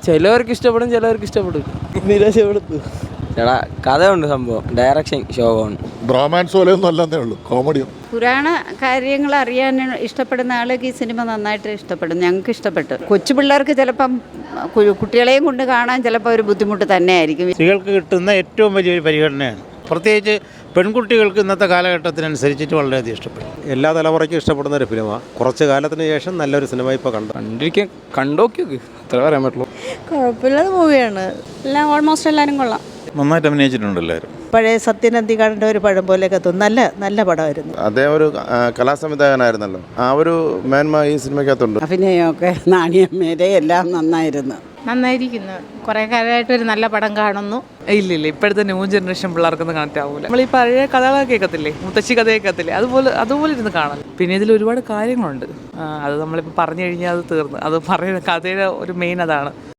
ചിലവർക്ക് ഇഷ്ടപ്പെടും, ചിലവർക്ക് ഇഷ്ടപ്പെടും, നിരാശപ്പെടുത്തു. എടാ കഥയുണ്ട്, സംഭവം ഡയറക്ഷൻ ശോകമാണ്. ബ്രോമാൻസ് പോലെയൊന്നും അല്ലെന്നേ ഉള്ളൂ, കോമഡിയും. പുരാണ കാര്യങ്ങൾ അറിയാൻ ഇഷ്ടപ്പെടുന്ന ആൾക്ക് ഈ സിനിമ നന്നായിട്ട് ഇഷ്ടപ്പെടും. ഞങ്ങൾക്ക് ഇഷ്ടപ്പെട്ടു. കൊച്ചു പിള്ളേർക്ക് ചിലപ്പം കുട്ടികളെയും കൊണ്ട് കാണാൻ ചിലപ്പോൾ ഒരു ബുദ്ധിമുട്ട് തന്നെയായിരിക്കും. സ്ത്രീകൾക്ക് കിട്ടുന്ന ഏറ്റവും വലിയൊരു പരിഗണനയാണ്. പ്രത്യേകിച്ച് പെൺകുട്ടികൾക്ക് ഇന്നത്തെ കാലഘട്ടത്തിനനുസരിച്ചിട്ട് വളരെയധികം ഇഷ്ടപ്പെടും. എല്ലാ തലമുറയ്ക്കും ഇഷ്ടപ്പെടുന്ന ഒരു ഫിലിമാണ്. കുറച്ച് കാലത്തിന് ശേഷം നല്ലൊരു സിനിമ ഇപ്പോൾ കണ്ടോക്കി അത്ര പറയാൻ പറ്റുള്ളൂ. കുഴപ്പമില്ലാത്ത മൂവിയാണ്. എല്ലാം ഓൾമോസ്റ്റ് എല്ലാവരും കൊള്ളാം. നന്നായിട്ട് അഭിനയിച്ചിട്ടുണ്ട് എല്ലാവരും. പഴയ സത്യനന്ദിക്കാടിൻ്റെ ഒരു പടം പോലെയൊക്കെ തോന്നും. നല്ല പടമായിരുന്നു. അദ്ദേഹം ഒരു കലാസംവിധായകനായിരുന്നല്ലോ, ആ ഒരു മേന്മ ഈ സിനിമയ്ക്കകത്തുണ്ട്. അഭിനയമൊക്കെ നാണിയമ്മേരെ എല്ലാം നന്നായിരിക്കുന്നു. കുറേ കാലമായിട്ട് ഒരു നല്ല പടം കാണുന്നു. ഇല്ല, ഇപ്പോഴത്തെ ന്യൂ ജനറേഷൻ പിള്ളേർക്കൊന്നും കണക്ട് ആവൂല. നമ്മൾ ഈ പഴയ കഥകളൊക്കെ കേൾക്കത്തില്ലേ, മുത്തശ്ശി കഥ കേൾക്കത്തില്ലേ, അതുപോലെ ഇരുന്ന് കാണാം. പിന്നെ ഇതിൽ ഒരുപാട് കാര്യങ്ങളുണ്ട്. അത് നമ്മളിപ്പോൾ പറഞ്ഞു കഴിഞ്ഞാൽ അത് തീർന്നു. അത് പറയുന്ന കഥയുടെ ഒരു മെയിൻ അതാണ്.